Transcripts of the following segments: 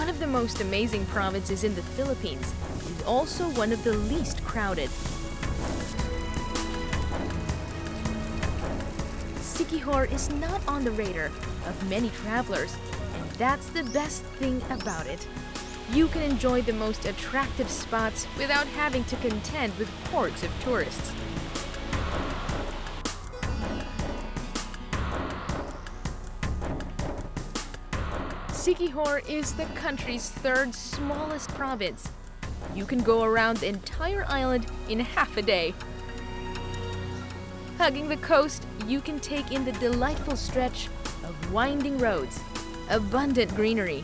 one of the most amazing provinces in the Philippines, and also one of the least crowded. SIQUIJOR is not on the radar of many travelers, and that's the best thing about it. You can enjoy the most attractive spots without having to contend with hordes of tourists. SIQUIJOR is the country's third smallest province. You can go around the entire island in half a day. Hugging the coast, you can take in the delightful stretch of winding roads, abundant greenery,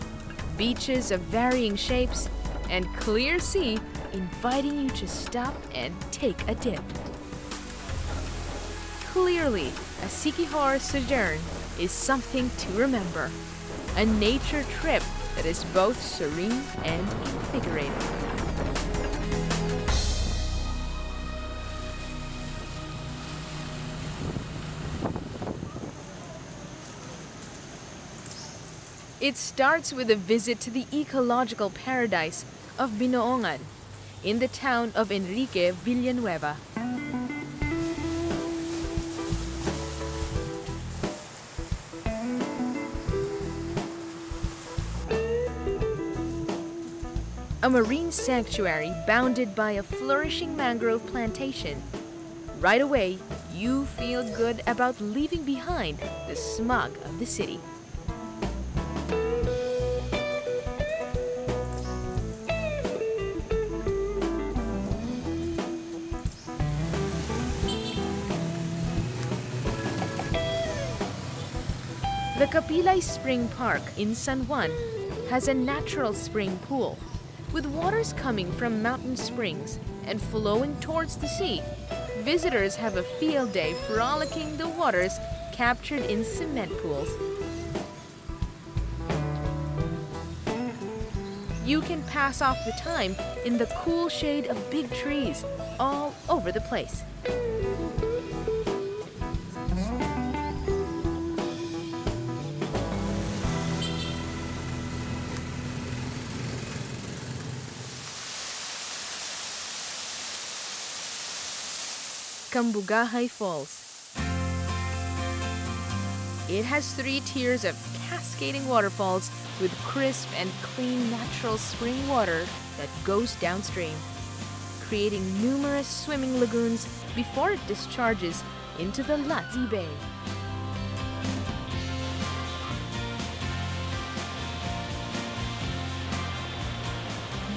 beaches of varying shapes, and clear sea inviting you to stop and take a dip. Clearly, a SIQUIJOR sojourn is something to remember. A nature trip that is both serene and invigorating. It starts with a visit to the ecological paradise of Binoongan in the town of Enrique Villanueva. A marine sanctuary bounded by a flourishing mangrove plantation. Right away, you feel good about leaving behind the smog of the city. The Capilay Spring Park in San Juan has a natural spring pool with waters coming from mountain springs and flowing towards the sea. Visitors have a field day frolicking the waters captured in cement pools. You can pass off the time in the cool shade of big trees all over the place. Cambugahay Falls. It has 3 tiers of cascading waterfalls with crisp and clean natural spring water that goes downstream, creating numerous swimming lagoons before it discharges into the Lazi Bay.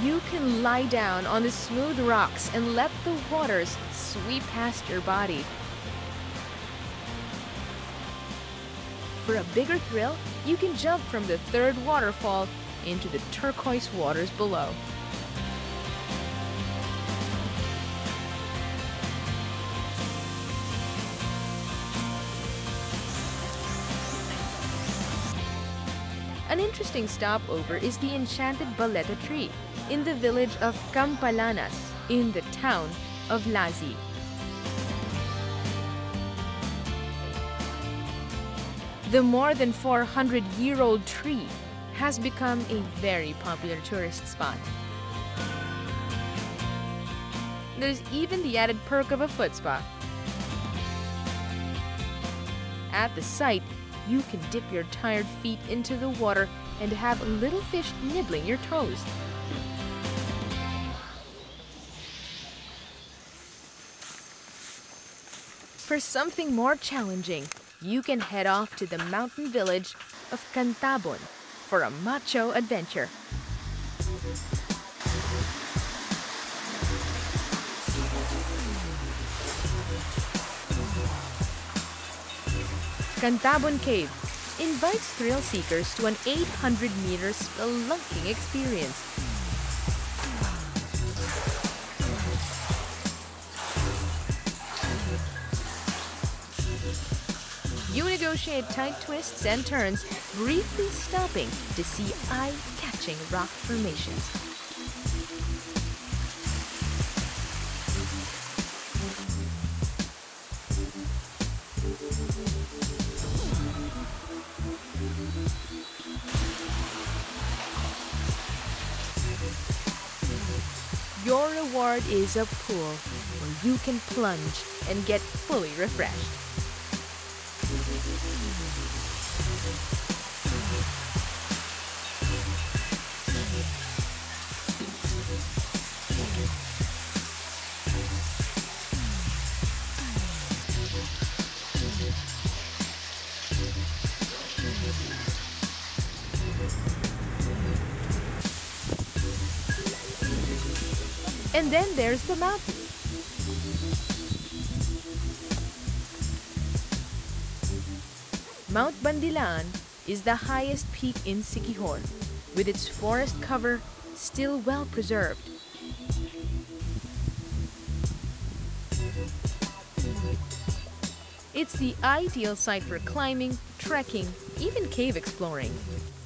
You can lie down on the smooth rocks and let the waters sweep past your body. For a bigger thrill, you can jump from the 3rd waterfall into the turquoise waters below. An interesting stopover is the enchanted baleta tree in the village of Campalanas in the town of Lazi. The more than 400-year-old tree has become a very popular tourist spot. There's even the added perk of a foot spa. At the site, you can dip your tired feet into the water and have little fish nibbling your toes. For something more challenging, you can head off to the mountain village of Cantabon for a macho adventure. Cantabon Cave invites thrill seekers to an 800-meter spelunking experience. You negotiate tight twists and turns, briefly stopping to see eye-catching rock formations. Your reward is a pool where you can plunge and get fully refreshed. And then there's the mountain. Mount Bandilaan is the highest peak in Siquijor, with its forest cover still well preserved. It's the ideal site for climbing, trekking, even cave exploring.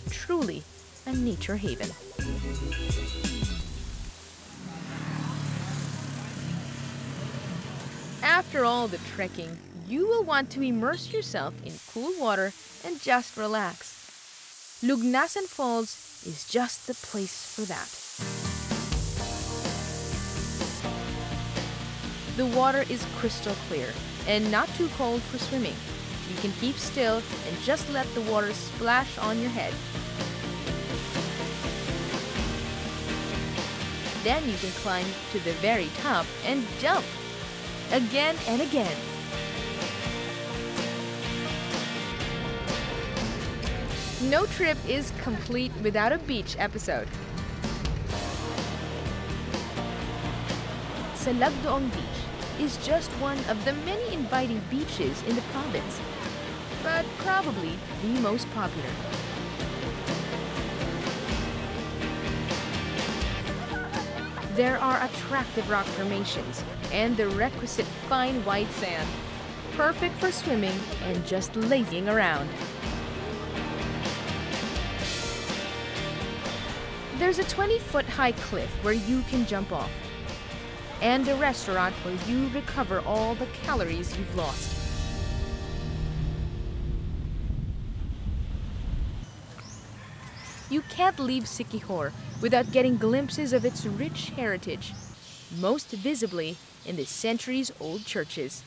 Truly a nature haven. After all the trekking, you will want to immerse yourself in cool water and just relax. Lugnasan Falls is just the place for that. The water is crystal clear and not too cold for swimming. You can keep still and just let the water splash on your head. Then you can climb to the very top and jump again and again. No trip is complete without a beach episode. Salagdoong Beach is just one of the many inviting beaches in the province, but probably the most popular. There are attractive rock formations and the requisite fine white sand, perfect for swimming and just lazing around. There's a 20-foot high cliff where you can jump off, and a restaurant where you recover all the calories you've lost. You can't leave Siquijor without getting glimpses of its rich heritage, most visibly in the centuries-old churches.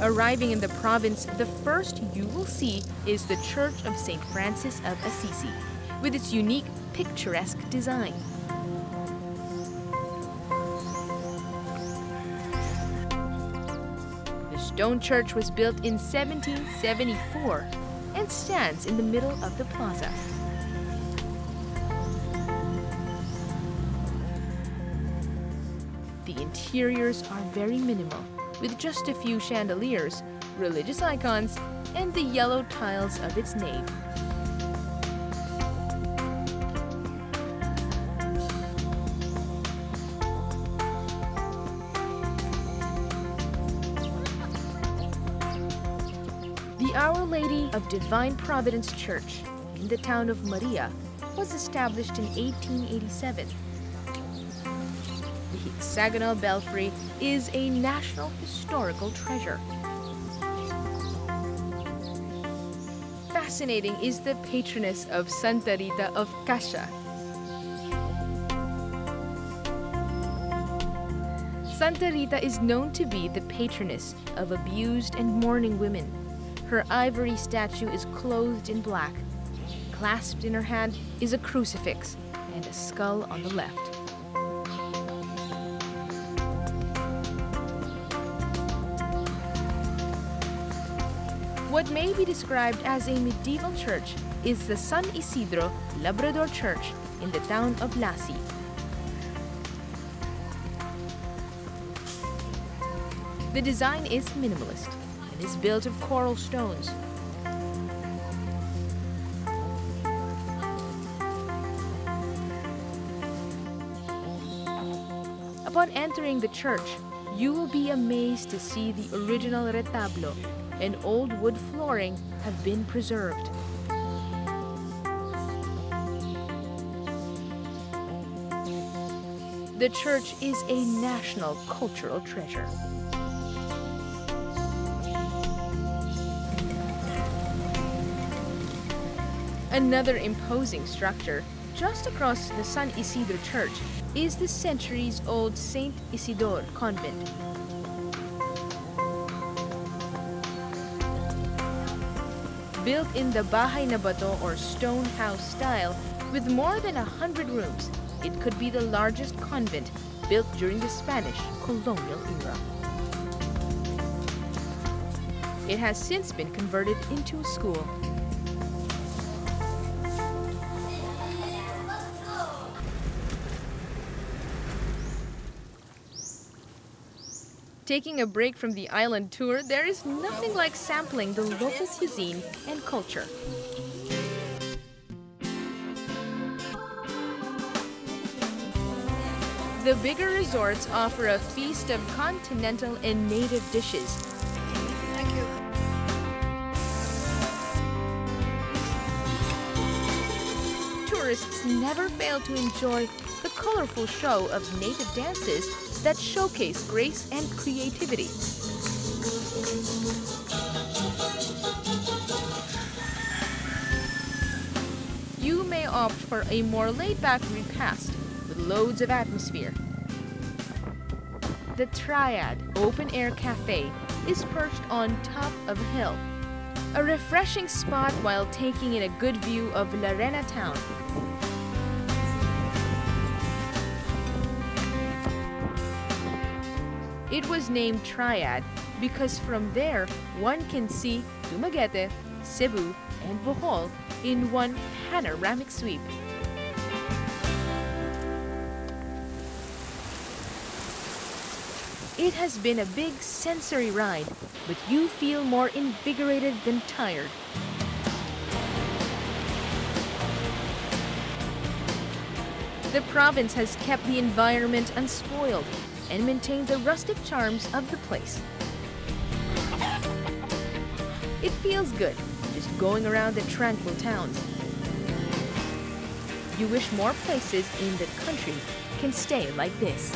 Arriving in the province, the first you will see is the Church of St. Francis of Assisi, with its unique, picturesque design. The stone church was built in 1774 and stands in the middle of the plaza. The interiors are very minimal, with just a few chandeliers, religious icons, and the yellow tiles of its nave. The Our Lady of Divine Providence Church in the town of Maria was established in 1887. The hexagonal belfry is a national historical treasure. Fascinating is the patroness of Santa Rita of Cascia. Santa Rita is known to be the patroness of abused and mourning women. Her ivory statue is clothed in black. Clasped in her hand is a crucifix and a skull on the left. What may be described as a medieval church is the San Isidro Labrador Church in the town of Lassi. The design is minimalist and is built of coral stones. Upon entering the church, you will be amazed to see the original retablo and old wood flooring have been preserved. The church is a national cultural treasure. Another imposing structure, just across the San Isidro Church, is the centuries-old Saint Isidore Convent. Built in the Bahay na Bato or stone house style with more than 100 rooms, it could be the largest convent built during the Spanish colonial era. It has since been converted into a school. Taking a break from the island tour, there is nothing like sampling the local cuisine and culture. The bigger resorts offer a feast of continental and native dishes. Thank you. Tourists never fail to enjoy the colorful show of native dances that showcase grace and creativity. You may opt for a more laid-back repast with loads of atmosphere. The Triad open-air cafe is perched on top of a hill, a refreshing spot while taking in a good view of Larena town. It was named Triad because from there one can see Dumaguete, Cebu, and Bohol in one panoramic sweep. It has been a big sensory ride, but you feel more invigorated than tired. The province has kept the environment unspoiled and maintained the rustic charms of the place. It feels good just going around the tranquil towns. You wish more places in the country can stay like this.